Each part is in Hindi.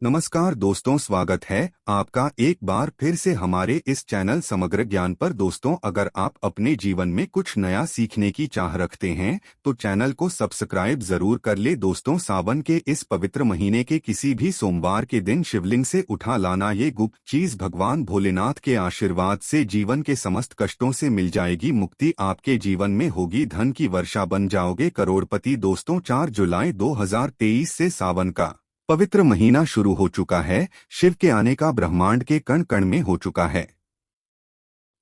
नमस्कार दोस्तों, स्वागत है आपका एक बार फिर से हमारे इस चैनल समग्र ज्ञान पर। दोस्तों, अगर आप अपने जीवन में कुछ नया सीखने की चाह रखते हैं तो चैनल को सब्सक्राइब जरूर कर ले। दोस्तों, सावन के इस पवित्र महीने के किसी भी सोमवार के दिन शिवलिंग से उठा लाना ये गुप्त चीज भगवान भोलेनाथ के आशीर्वाद से जीवन के समस्त कष्टों से मिल जाएगी मुक्ति। आपके जीवन में होगी धन की वर्षा, बन जाओगे करोड़पति। दोस्तों, 4 जुलाई 2023 से सावन का पवित्र महीना शुरू हो चुका है। शिव के आने का ब्रह्मांड के कण कण में हो चुका है।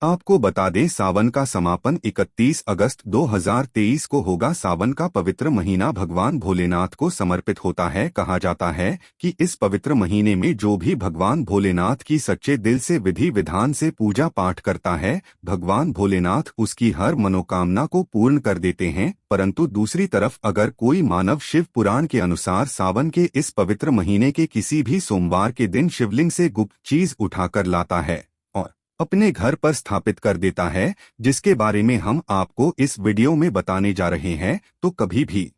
आपको बता दें, सावन का समापन 31 अगस्त 2023 को होगा। सावन का पवित्र महीना भगवान भोलेनाथ को समर्पित होता है। कहा जाता है कि इस पवित्र महीने में जो भी भगवान भोलेनाथ की सच्चे दिल से विधि विधान से पूजा पाठ करता है, भगवान भोलेनाथ उसकी हर मनोकामना को पूर्ण कर देते हैं। परंतु दूसरी तरफ अगर कोई मानव शिव पुराण के अनुसार सावन के इस पवित्र महीने के किसी भी सोमवार के दिन शिवलिंग से गुप्त चीज उठाकर लाता है और अपने घर पर स्थापित कर देता है, जिसके बारे में हम आपको इस वीडियो में बताने जा रहे हैं, तो कभी भी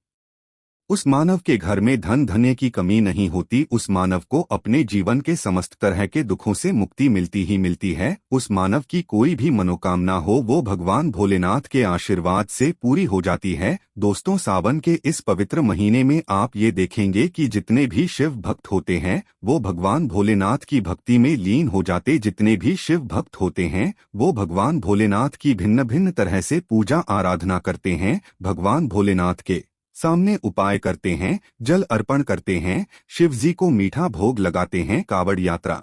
उस मानव के घर में धन धन्य की कमी नहीं होती। उस मानव को अपने जीवन के समस्त तरह के दुखों से मुक्ति मिलती ही मिलती है। उस मानव की कोई भी मनोकामना हो वो भगवान भोलेनाथ के आशीर्वाद से पूरी हो जाती है। दोस्तों, सावन के इस पवित्र महीने में आप ये देखेंगे कि जितने भी शिव भक्त होते हैं वो भगवान भोलेनाथ की भक्ति में लीन हो जाते। जितने भी शिव भक्त होते हैं वो भगवान भोलेनाथ की भिन्न भिन्न तरह से पूजा आराधना करते हैं। भगवान भोलेनाथ के सामने उपाय करते हैं, जल अर्पण करते हैं, शिव जी को मीठा भोग लगाते हैं, कावड़ यात्रा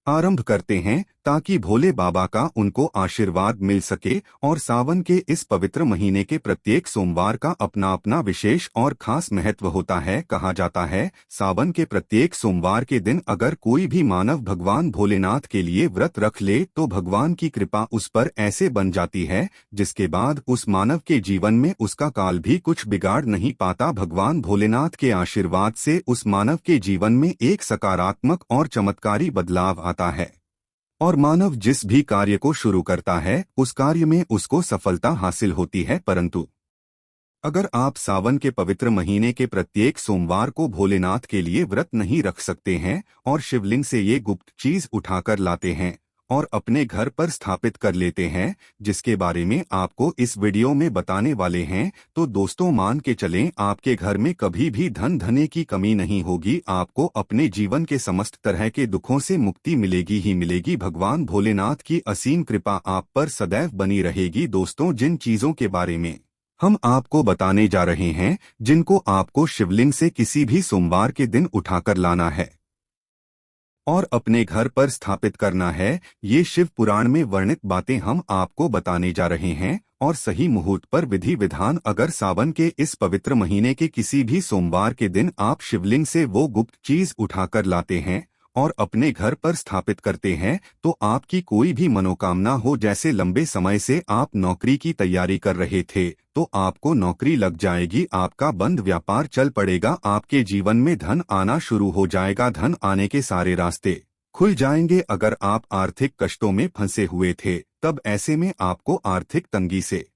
आरंभ करते हैं ताकि भोले बाबा का उनको आशीर्वाद मिल सके। और सावन के इस पवित्र महीने के प्रत्येक सोमवार का अपना अपना विशेष और खास महत्व होता है। कहा जाता है, सावन के प्रत्येक सोमवार के दिन अगर कोई भी मानव भगवान भोलेनाथ के लिए व्रत रख ले तो भगवान की कृपा उस पर ऐसे बन जाती है जिसके बाद उस मानव के जीवन में उसका काल भी कुछ बिगाड़ नहीं पाता। भगवान भोलेनाथ के आशीर्वाद से उस मानव के जीवन में एक सकारात्मक और चमत्कारी बदलाव आता है और मानव जिस भी कार्य को शुरू करता है उस कार्य में उसको सफलता हासिल होती है। परंतु अगर आप सावन के पवित्र महीने के प्रत्येक सोमवार को भोलेनाथ के लिए व्रत नहीं रख सकते हैं और शिवलिंग से ये गुप्त चीज उठाकर लाते हैं और अपने घर पर स्थापित कर लेते हैं, जिसके बारे में आपको इस वीडियो में बताने वाले हैं, तो दोस्तों मान के चलें आपके घर में कभी भी धन धने की कमी नहीं होगी। आपको अपने जीवन के समस्त तरह के दुखों से मुक्ति मिलेगी ही मिलेगी। भगवान भोलेनाथ की असीम कृपा आप पर सदैव बनी रहेगी। दोस्तों, जिन चीजों के बारे में हम आपको बताने जा रहे हैं, जिनको आपको शिवलिंग से किसी भी सोमवार के दिन उठाकर लाना है और अपने घर पर स्थापित करना है, ये शिव पुराण में वर्णित बातें हम आपको बताने जा रहे हैं। और सही मुहूर्त पर विधि विधान अगर सावन के इस पवित्र महीने के किसी भी सोमवार के दिन आप शिवलिंग से वो गुप्त चीज उठाकर लाते हैं और अपने घर पर स्थापित करते हैं तो आपकी कोई भी मनोकामना हो, जैसे लंबे समय से आप नौकरी की तैयारी कर रहे थे तो आपको नौकरी लग जाएगी, आपका बंद व्यापार चल पड़ेगा, आपके जीवन में धन आना शुरू हो जाएगा, धन आने के सारे रास्ते खुल जाएंगे। अगर आप आर्थिक कष्टों में फंसे हुए थे तब ऐसे में आपको आर्थिक तंगी से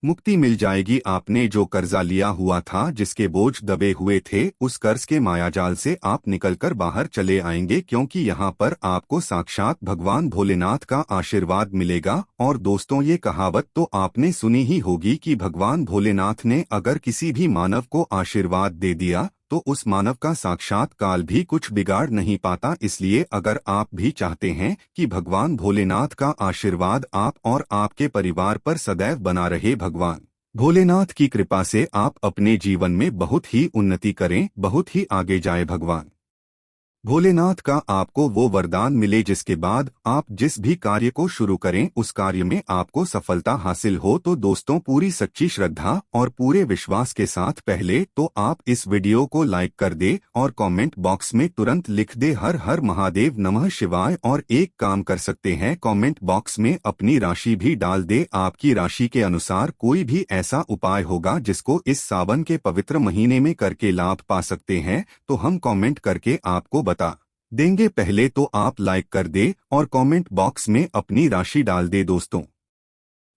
मुक्ति मिल जाएगी। आपने जो कर्जा लिया हुआ था, जिसके बोझ दबे हुए थे, उस कर्ज के मायाजाल से आप निकलकर बाहर चले आएंगे, क्योंकि यहाँ पर आपको साक्षात भगवान भोलेनाथ का आशीर्वाद मिलेगा। और दोस्तों, ये कहावत तो आपने सुनी ही होगी कि भगवान भोलेनाथ ने अगर किसी भी मानव को आशीर्वाद दे दिया तो उस मानव का साक्षात काल भी कुछ बिगाड़ नहीं पाता। इसलिए अगर आप भी चाहते हैं कि भगवान भोलेनाथ का आशीर्वाद आप और आपके परिवार पर सदैव बना रहे, भगवान भोलेनाथ की कृपा से आप अपने जीवन में बहुत ही उन्नति करें, बहुत ही आगे जाए, भगवान भोलेनाथ का आपको वो वरदान मिले जिसके बाद आप जिस भी कार्य को शुरू करें उस कार्य में आपको सफलता हासिल हो। तो दोस्तों, पूरी सच्ची श्रद्धा और पूरे विश्वास के साथ पहले तो आप इस वीडियो को लाइक कर दे और कमेंट बॉक्स में तुरंत लिख दे हर हर महादेव नमः शिवाय। और एक काम कर सकते हैं, कमेंट बॉक्स में अपनी राशि भी डाल दे। आपकी राशि के अनुसार कोई भी ऐसा उपाय होगा जिसको इस सावन के पवित्र महीने में करके लाभ पा सकते हैं तो हम कमेंट करके आपको बता देंगे। पहले तो आप लाइक कर दे और कमेंट बॉक्स में अपनी राशि डाल दे। दोस्तों,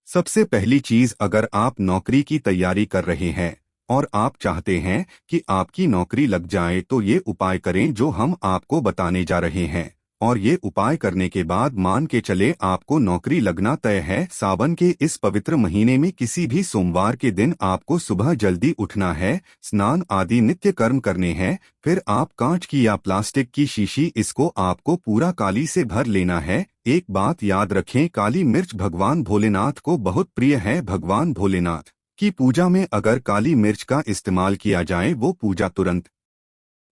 सबसे पहली चीज, अगर आप नौकरी की तैयारी कर रहे हैं और आप चाहते हैं कि आपकी नौकरी लग जाए तो ये उपाय करें जो हम आपको बताने जा रहे हैं। और ये उपाय करने के बाद मान के चले आपको नौकरी लगना तय है। सावन के इस पवित्र महीने में किसी भी सोमवार के दिन आपको सुबह जल्दी उठना है, स्नान आदि नित्य कर्म करने हैं। फिर आप कांच की या प्लास्टिक की शीशी, इसको आपको पूरा काली से भर लेना है। एक बात याद रखें, काली मिर्च भगवान भोलेनाथ को बहुत प्रिय है। भगवान भोलेनाथ की पूजा में अगर काली मिर्च का इस्तेमाल किया जाए वो पूजा तुरंत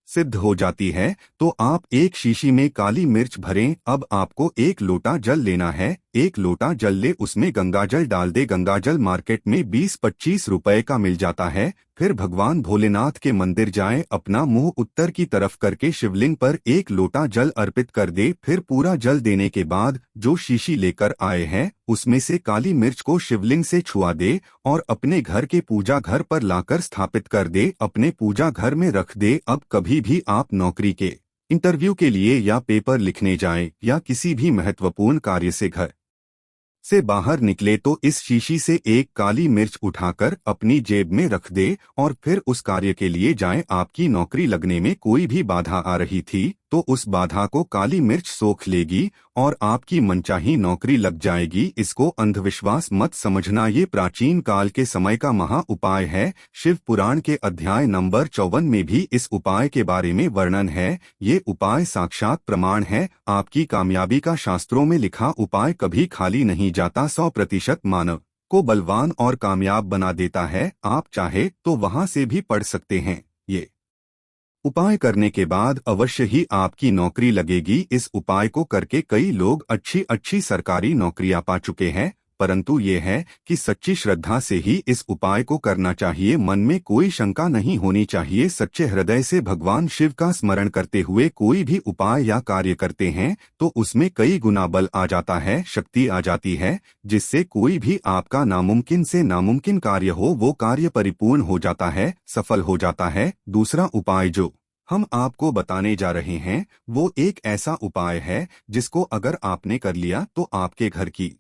सिद्ध हो जाती है। तो आप एक शीशी में काली मिर्च भरें। अब आपको एक लोटा जल लेना है। एक लोटा जल ले, उसमें गंगाजल डाल दे। गंगाजल मार्केट में 20-25 रुपए का मिल जाता है। फिर भगवान भोलेनाथ के मंदिर जाएं, अपना मुंह उत्तर की तरफ करके शिवलिंग पर एक लोटा जल अर्पित कर दे। फिर पूरा जल देने के बाद जो शीशी लेकर आए हैं उसमें से काली मिर्च को शिवलिंग से छुआ दे और अपने घर के पूजा घर पर लाकर स्थापित कर दे, अपने पूजा घर में रख दे। अब कभी भी आप नौकरी के इंटरव्यू के लिए या पेपर लिखने जाएं या किसी भी महत्वपूर्ण कार्य से घर से बाहर निकले तो इस शीशी से एक काली मिर्च उठाकर अपनी जेब में रख दे और फिर उस कार्य के लिए जाएं। आपकी नौकरी लगने में कोई भी बाधा आ रही थी तो उस बाधा को काली मिर्च सोख लेगी और आपकी मनचाही नौकरी लग जाएगी। इसको अंधविश्वास मत समझना, ये प्राचीन काल के समय का महा उपाय है। शिव पुराण के अध्याय नंबर 54 में भी इस उपाय के बारे में वर्णन है। ये उपाय साक्षात प्रमाण है आपकी कामयाबी का। शास्त्रों में लिखा उपाय कभी खाली नहीं जाता, 100% मानव को बलवान और कामयाब बना देता है। आप चाहे तो वहां से भी पढ़ सकते हैं। ये उपाय करने के बाद अवश्य ही आपकी नौकरी लगेगी। इस उपाय को करके कई लोग अच्छी अच्छी सरकारी नौकरियां पा चुके हैं, परंतु ये है कि सच्ची श्रद्धा से ही इस उपाय को करना चाहिए। मन में कोई शंका नहीं होनी चाहिए। सच्चे हृदय से भगवान शिव का स्मरण करते हुए कोई भी उपाय या कार्य करते हैं तो उसमें कई गुना बल आ जाता है, शक्ति आ जाती है, जिससे कोई भी आपका नामुमकिन से नामुमकिन कार्य हो वो कार्य परिपूर्ण हो जाता है, सफल हो जाता है। दूसरा उपाय जो हम आपको बताने जा रहे हैं वो एक ऐसा उपाय है जिसको अगर आपने कर लिया तो आपके घर की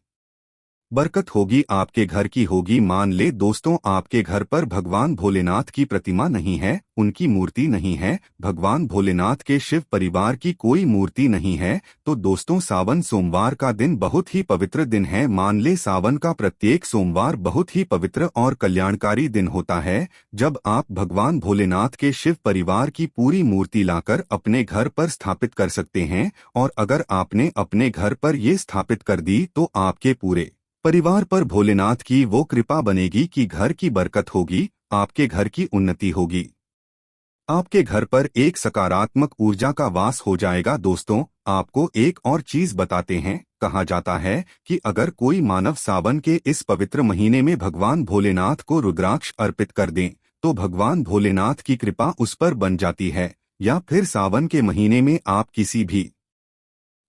बरकत होगी, आपके घर की होगी। मान ले दोस्तों आपके घर पर भगवान भोलेनाथ की प्रतिमा नहीं है, उनकी मूर्ति नहीं है, भगवान भोलेनाथ के शिव परिवार की कोई मूर्ति नहीं है, तो दोस्तों सावन सोमवार का दिन बहुत ही पवित्र दिन है। मान ले सावन का प्रत्येक सोमवार बहुत ही पवित्र और कल्याणकारी दिन होता है जब आप भगवान भोलेनाथ के शिव परिवार की पूरी मूर्ति लाकर अपने घर पर स्थापित कर सकते हैं। और अगर आपने अपने घर पर ये स्थापित कर दी तो आपके पूरे परिवार पर भोलेनाथ की वो कृपा बनेगी कि घर की बरकत होगी, आपके घर की उन्नति होगी, आपके घर पर एक सकारात्मक ऊर्जा का वास हो जाएगा। दोस्तों आपको एक और चीज बताते हैं, कहा जाता है कि अगर कोई मानव सावन के इस पवित्र महीने में भगवान भोलेनाथ को रुद्राक्ष अर्पित कर दें तो भगवान भोलेनाथ की कृपा उस पर बन जाती है। या फिर सावन के महीने में आप किसी भी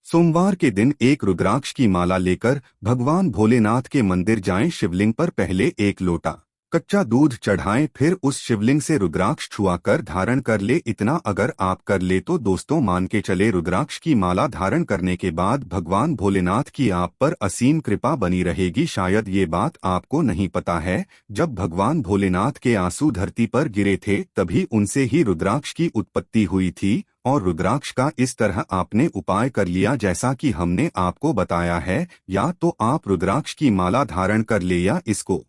सोमवार के दिन एक रुद्राक्ष की माला लेकर भगवान भोलेनाथ के मंदिर जाएं। शिवलिंग पर पहले एक लोटा कच्चा दूध चढ़ाएं, फिर उस शिवलिंग से रुद्राक्ष छुआ कर धारण कर ले। इतना अगर आप कर ले तो दोस्तों मान के चले रुद्राक्ष की माला धारण करने के बाद भगवान भोलेनाथ की आप पर असीम कृपा बनी रहेगी। शायद ये बात आपको नहीं पता है, जब भगवान भोलेनाथ के आंसू धरती पर गिरे थे तभी उनसे ही रुद्राक्ष की उत्पत्ति हुई थी। और रुद्राक्ष का इस तरह आपने उपाय कर लिया जैसा कि हमने आपको बताया है, या तो आप रुद्राक्ष की माला धारण कर ले या इसको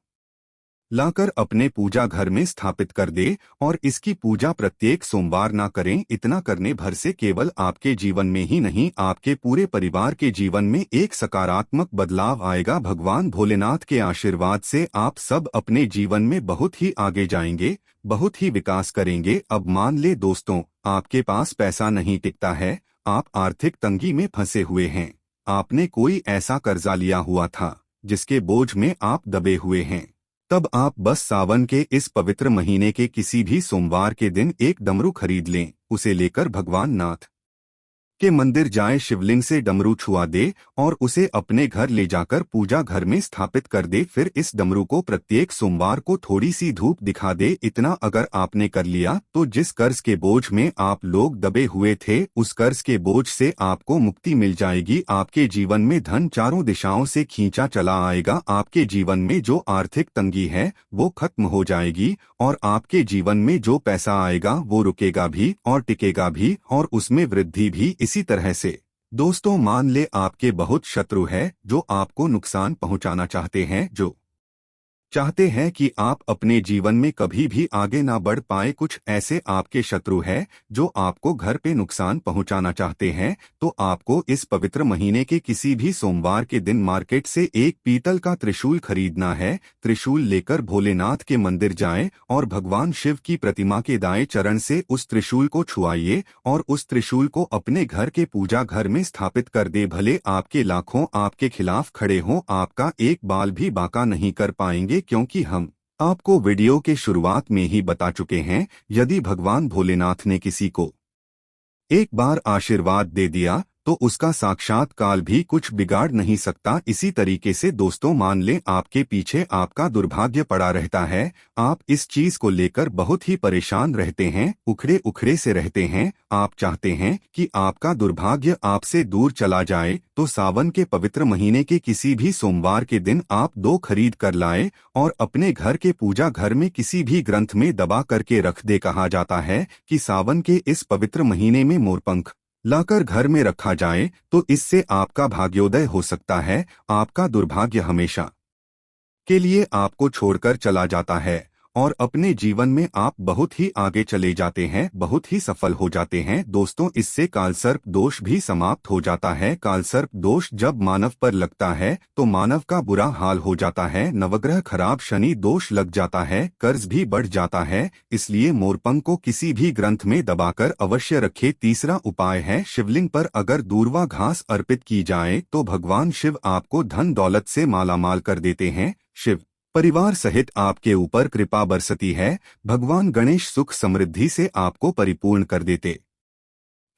लाकर अपने पूजा घर में स्थापित कर दे और इसकी पूजा प्रत्येक सोमवार ना करें। इतना करने भर से केवल आपके जीवन में ही नहीं आपके पूरे परिवार के जीवन में एक सकारात्मक बदलाव आएगा। भगवान भोलेनाथ के आशीर्वाद से आप सब अपने जीवन में बहुत ही आगे जाएंगे, बहुत ही विकास करेंगे। अब मान ले दोस्तों आपके पास पैसा नहीं टिकता है, आप आर्थिक तंगी में फंसे हुए हैं, आपने कोई ऐसा कर्जा लिया हुआ था जिसके बोझ में आप दबे हुए हैं, तब आप बस सावन के इस पवित्र महीने के किसी भी सोमवार के दिन एक डमरू खरीद लें, उसे लेकर भगवान नाथ के मंदिर जाए, शिवलिंग से डमरू छुआ दे और उसे अपने घर ले जाकर पूजा घर में स्थापित कर दे। फिर इस डमरू को प्रत्येक सोमवार को थोड़ी सी धूप दिखा दे। इतना अगर आपने कर लिया तो जिस कर्ज के बोझ में आप लोग दबे हुए थे, उस कर्ज के बोझ से आपको मुक्ति मिल जाएगी। आपके जीवन में धन चारों दिशाओं से खींचा चला आएगा। आपके जीवन में जो आर्थिक तंगी है वो खत्म हो जाएगी और आपके जीवन में जो पैसा आएगा वो रुकेगा भी और टिकेगा भी और उसमें वृद्धि भी। इसी तरह से दोस्तों, मान ले आपके बहुत शत्रु है जो आपको नुकसान पहुंचाना चाहते हैं, जो चाहते हैं कि आप अपने जीवन में कभी भी आगे ना बढ़ पाए। कुछ ऐसे आपके शत्रु हैं जो आपको घर पे नुकसान पहुंचाना चाहते हैं। तो आपको इस पवित्र महीने के किसी भी सोमवार के दिन मार्केट से एक पीतल का त्रिशूल खरीदना है। त्रिशूल लेकर भोलेनाथ के मंदिर जाएं और भगवान शिव की प्रतिमा के दाएं चरण से उस त्रिशूल को छुआइए और उस त्रिशूल को अपने घर के पूजा घर में स्थापित कर दे। भले आपके लाखों आपके खिलाफ खड़े हों, आपका एक बाल भी बांका नहीं कर पाएंगे, क्योंकि हम आपको वीडियो के शुरुआत में ही बता चुके हैं, यदि भगवान भोलेनाथ ने किसी को एक बार आशीर्वाद दे दिया तो उसका साक्षात काल भी कुछ बिगाड़ नहीं सकता। इसी तरीके से दोस्तों, मान लें आपके पीछे आपका दुर्भाग्य पड़ा रहता है, आप इस चीज को लेकर बहुत ही परेशान रहते हैं, उखड़े उखड़े से रहते हैं, आप चाहते हैं कि आपका दुर्भाग्य आपसे दूर चला जाए, तो सावन के पवित्र महीने के किसी भी सोमवार के दिन आप 2 खरीद कर लाए और अपने घर के पूजा घर में किसी भी ग्रंथ में दबा करके रख दे। कहा जाता है कि सावन के इस पवित्र महीने में मोरपंख लाकर घर में रखा जाए तो इससे आपका भाग्योदय हो सकता है। आपका दुर्भाग्य हमेशा के लिए आपको छोड़कर चला जाता है और अपने जीवन में आप बहुत ही आगे चले जाते हैं, बहुत ही सफल हो जाते हैं। दोस्तों, इससे कालसर्प दोष भी समाप्त हो जाता है। कालसर्प दोष जब मानव पर लगता है तो मानव का बुरा हाल हो जाता है, नवग्रह खराब, शनि दोष लग जाता है, कर्ज भी बढ़ जाता है। इसलिए मोरपंख को किसी भी ग्रंथ में दबाकर अवश्य रखे। तीसरा उपाय है, शिवलिंग पर अगर दूर्वा घास अर्पित की जाए तो भगवान शिव आपको धन दौलत से मालामाल कर देते हैं। शिव परिवार सहित आपके ऊपर कृपा बरसती है। भगवान गणेश सुख समृद्धि से आपको परिपूर्ण कर देते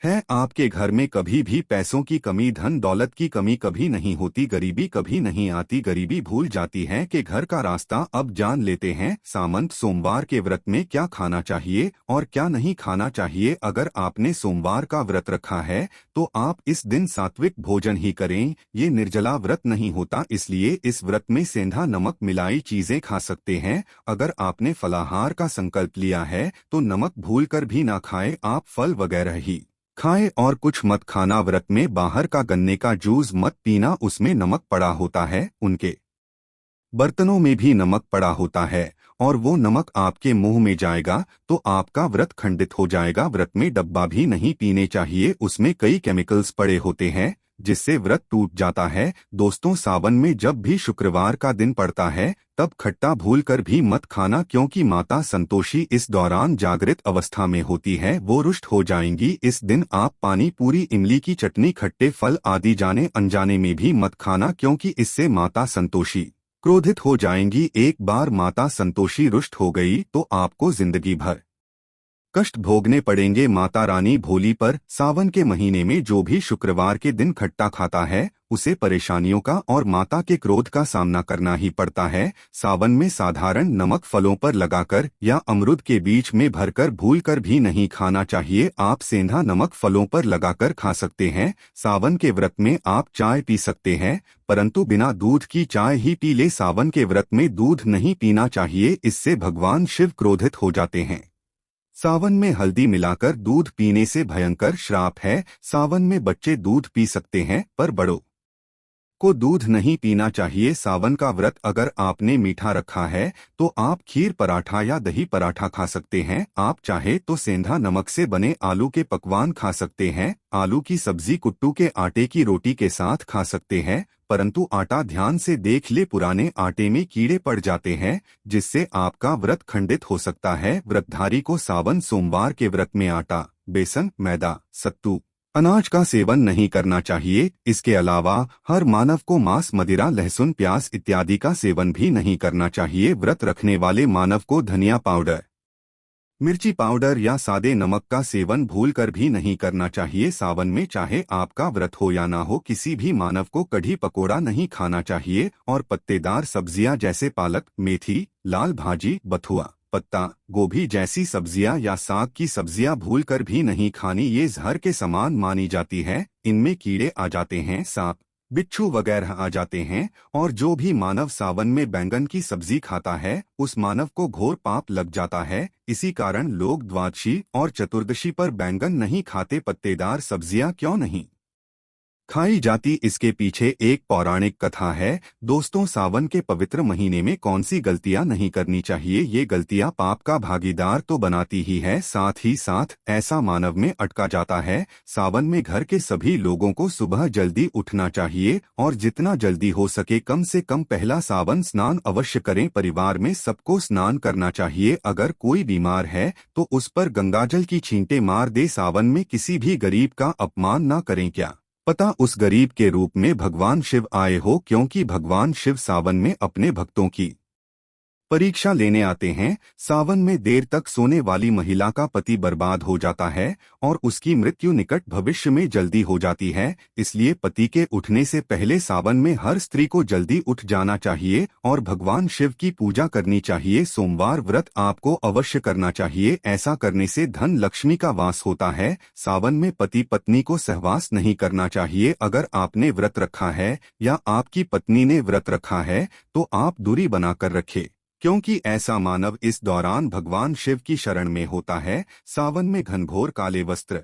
है। आपके घर में कभी भी पैसों की कमी, धन दौलत की कमी कभी नहीं होती, गरीबी कभी नहीं आती। गरीबी भूल जाती है कि घर का रास्ता अब जान लेते हैं। सामंत सोमवार के व्रत में क्या खाना चाहिए और क्या नहीं खाना चाहिए। अगर आपने सोमवार का व्रत रखा है तो आप इस दिन सात्विक भोजन ही करें। ये निर्जला व्रत नहीं होता, इसलिए इस व्रत में सेंधा नमक मिलाई चीजें खा सकते हैं। अगर आपने फलाहार का संकल्प लिया है तो नमक भूलकर भी ना खाएं, आप फल वगैरह ही खाएं और कुछ मत खाना। व्रत में बाहर का गन्ने का जूस मत पीना, उसमें नमक पड़ा होता है, उनके बर्तनों में भी नमक पड़ा होता है और वो नमक आपके मुंह में जाएगा तो आपका व्रत खंडित हो जाएगा। व्रत में डब्बा भी नहीं पीने चाहिए, उसमें कई केमिकल्स पड़े होते हैं जिससे व्रत टूट जाता है। दोस्तों, सावन में जब भी शुक्रवार का दिन पड़ता है तब खट्टा भूलकर भी मत खाना, क्योंकि माता संतोषी इस दौरान जागृत अवस्था में होती है, वो रुष्ट हो जाएंगी। इस दिन आप पानी पूरी, इमली की चटनी, खट्टे फल आदि जाने अनजाने में भी मत खाना, क्योंकि इससे माता संतोषी क्रोधित हो जाएंगी। एक बार माता संतोषी रुष्ट हो गई तो आपको जिंदगी भर कष्ट भोगने पड़ेंगे। माता रानी भोली पर सावन के महीने में जो भी शुक्रवार के दिन खट्टा खाता है उसे परेशानियों का और माता के क्रोध का सामना करना ही पड़ता है। सावन में साधारण नमक फलों पर लगाकर या अमरूद के बीच में भरकर भूलकर भी नहीं खाना चाहिए। आप सेंधा नमक फलों पर लगाकर खा सकते हैं। सावन के व्रत में आप चाय पी सकते हैं, परंतु बिना दूध की चाय ही पी ले। सावन के व्रत में दूध नहीं पीना चाहिए, इससे भगवान शिव क्रोधित हो जाते हैं। सावन में हल्दी मिलाकर दूध पीने से भयंकर श्राप है। सावन में बच्चे दूध पी सकते हैं पर बड़ों को दूध नहीं पीना चाहिए। सावन का व्रत अगर आपने मीठा रखा है तो आप खीर पराठा या दही पराठा खा सकते हैं। आप चाहे तो सेंधा नमक से बने आलू के पकवान खा सकते हैं। आलू की सब्जी कुट्टू के आटे की रोटी के साथ खा सकते हैं, परंतु आटा ध्यान से देख ले, पुराने आटे में कीड़े पड़ जाते हैं जिससे आपका व्रत खंडित हो सकता है। व्रतधारी को सावन सोमवार के व्रत में आटा, बेसन, मैदा, सत्तू, अनाज का सेवन नहीं करना चाहिए। इसके अलावा हर मानव को मांस, मदिरा, लहसुन, प्याज इत्यादि का सेवन भी नहीं करना चाहिए। व्रत रखने वाले मानव को धनिया पाउडर मिर्ची पाउडर या सादे नमक का सेवन भूलकर भी नहीं करना चाहिए। सावन में चाहे आपका व्रत हो या ना हो, किसी भी मानव को कढ़ी पकोड़ा नहीं खाना चाहिए और पत्तेदार सब्जियां जैसे पालक, मेथी, लाल भाजी, बथुआ, पत्ता गोभी जैसी सब्जियां या साग की सब्जियां भूलकर भी नहीं खानी। ये जहर के समान मानी जाती है। इनमें कीड़े आ जाते हैं, सांप बिच्छू वगैरह आ जाते हैं। और जो भी मानव सावन में बैंगन की सब्जी खाता है, उस मानव को घोर पाप लग जाता है। इसी कारण लोग द्वादशी और चतुर्दशी पर बैंगन नहीं खाते। पत्तेदार सब्जियां क्यों नहीं खाई जाती, इसके पीछे एक पौराणिक कथा है। दोस्तों, सावन के पवित्र महीने में कौन सी गलतियां नहीं करनी चाहिए? ये गलतियां पाप का भागीदार तो बनाती ही है, साथ ही साथ ऐसा मानव में अटका जाता है। सावन में घर के सभी लोगों को सुबह जल्दी उठना चाहिए और जितना जल्दी हो सके कम से कम पहला सावन स्नान अवश्य करें। परिवार में सबको स्नान करना चाहिए। अगर कोई बीमार है तो उस पर गंगाजल की छींटे मार दे। सावन में किसी भी गरीब का अपमान न करें। क्या पता उस गरीब के रूप में भगवान शिव आए हो, क्योंकि भगवान शिव सावन में अपने भक्तों की परीक्षा लेने आते हैं। सावन में देर तक सोने वाली महिला का पति बर्बाद हो जाता है और उसकी मृत्यु निकट भविष्य में जल्दी हो जाती है। इसलिए पति के उठने से पहले सावन में हर स्त्री को जल्दी उठ जाना चाहिए और भगवान शिव की पूजा करनी चाहिए। सोमवार व्रत आपको अवश्य करना चाहिए। ऐसा करने से धन लक्ष्मी का वास होता है। सावन में पति पत्नी को सहवास नहीं करना चाहिए। अगर आपने व्रत रखा है या आपकी पत्नी ने व्रत रखा है तो आप दूरी बनाकर रखें, क्योंकि ऐसा मानव इस दौरान भगवान शिव की शरण में होता है। सावन में घनघोर काले वस्त्र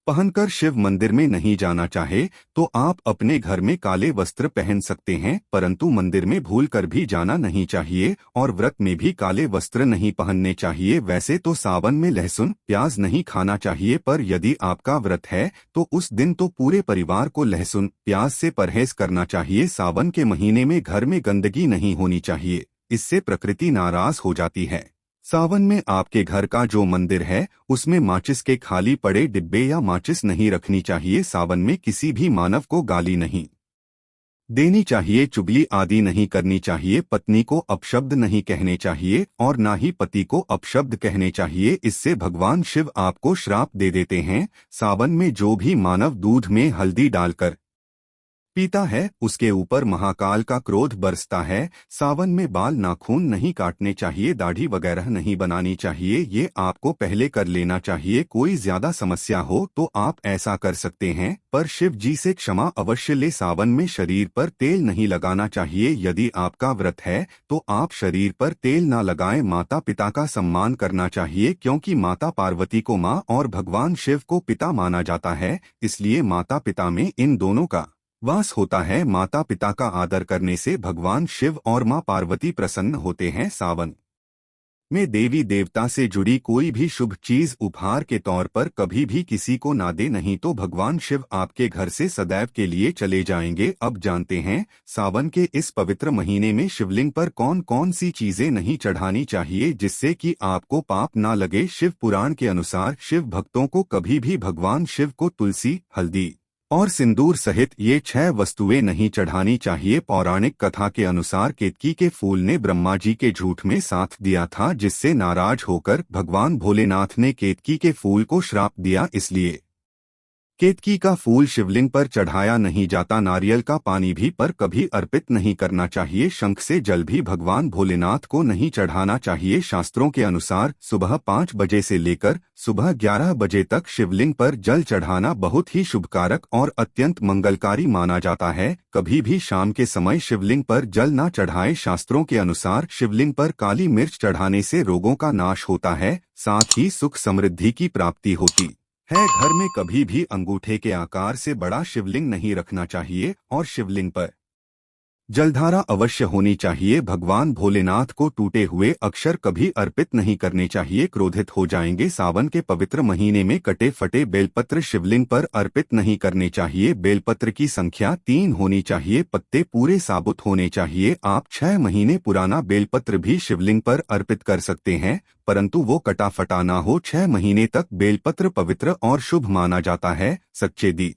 पहनकर शिव मंदिर में नहीं जाना चाहे तो आप अपने घर में काले वस्त्र पहन सकते हैं, परंतु मंदिर में भूलकर भी जाना नहीं चाहिए और व्रत में भी काले वस्त्र नहीं पहनने चाहिए। वैसे तो सावन में लहसुन प्याज नहीं खाना चाहिए, पर यदि आपका व्रत है तो उस दिन तो पूरे परिवार को लहसुन प्याज से परहेज करना चाहिए। सावन के महीने में घर में गंदगी नहीं होनी चाहिए, इससे प्रकृति नाराज हो जाती है। सावन में आपके घर का जो मंदिर है उसमें माचिस के खाली पड़े डिब्बे या माचिस नहीं रखनी चाहिए। सावन में किसी भी मानव को गाली नहीं देनी चाहिए, चुगली आदि नहीं करनी चाहिए। पत्नी को अपशब्द नहीं कहने चाहिए और ना ही पति को अपशब्द कहने चाहिए, इससे भगवान शिव आपको श्राप दे देते हैं। सावन में जो भी मानव दूध में हल्दी डालकर पीता है उसके ऊपर महाकाल का क्रोध बरसता है। सावन में बाल नाखून नहीं काटने चाहिए, दाढ़ी वगैरह नहीं बनानी चाहिए। ये आपको पहले कर लेना चाहिए। कोई ज्यादा समस्या हो तो आप ऐसा कर सकते हैं, पर शिव जी से क्षमा अवश्य ले। सावन में शरीर पर तेल नहीं लगाना चाहिए। यदि आपका व्रत है तो आप शरीर पर तेल ना लगाएं। माता पिता का सम्मान करना चाहिए, क्योंकि माता पार्वती को माँ और भगवान शिव को पिता माना जाता है, इसलिए माता पिता में इन दोनों का वास होता है। माता पिता का आदर करने से भगवान शिव और मां पार्वती प्रसन्न होते हैं। सावन में देवी देवता से जुड़ी कोई भी शुभ चीज उपहार के तौर पर कभी भी किसी को ना दे, नहीं तो भगवान शिव आपके घर से सदैव के लिए चले जाएंगे। अब जानते हैं सावन के इस पवित्र महीने में शिवलिंग पर कौन कौन सी चीजें नहीं चढ़ानी चाहिए जिससे कि आपको पाप ना लगे। शिव पुराण के अनुसार शिव भक्तों को कभी भी भगवान शिव को तुलसी, हल्दी और सिंदूर सहित ये 6 वस्तुएं नहीं चढ़ानी चाहिए। पौराणिक कथा के अनुसार केतकी के फूल ने ब्रह्मा जी के झूठ में साथ दिया था, जिससे नाराज होकर भगवान भोलेनाथ ने केतकी के फूल को श्राप दिया। इसलिए केतकी का फूल शिवलिंग पर चढ़ाया नहीं जाता। नारियल का पानी भी पर कभी अर्पित नहीं करना चाहिए। शंख से जल भी भगवान भोलेनाथ को नहीं चढ़ाना चाहिए। शास्त्रों के अनुसार सुबह 5 बजे से लेकर सुबह 11 बजे तक शिवलिंग पर जल चढ़ाना बहुत ही शुभकारक और अत्यंत मंगलकारी माना जाता है। कभी भी शाम के समय शिवलिंग पर जल न चढ़ाए। शास्त्रों के अनुसार शिवलिंग पर काली मिर्च चढ़ाने से रोगों का नाश होता है, साथ ही सुख समृद्धि की प्राप्ति होती है। घर में कभी भी अंगूठे के आकार से बड़ा शिवलिंग नहीं रखना चाहिए और शिवलिंग पर जलधारा अवश्य होनी चाहिए। भगवान भोलेनाथ को टूटे हुए अक्षर कभी अर्पित नहीं करने चाहिए, क्रोधित हो जाएंगे। सावन के पवित्र महीने में कटे फटे बेलपत्र शिवलिंग पर अर्पित नहीं करने चाहिए। बेलपत्र की संख्या 3 होनी चाहिए, पत्ते पूरे साबुत होने चाहिए। आप 6 महीने पुराना बेलपत्र भी शिवलिंग पर अर्पित कर सकते हैं, परंतु वो कटा फटा ना हो। 6 महीने तक बेलपत्र पवित्र और शुभ माना जाता है। सच्चे दी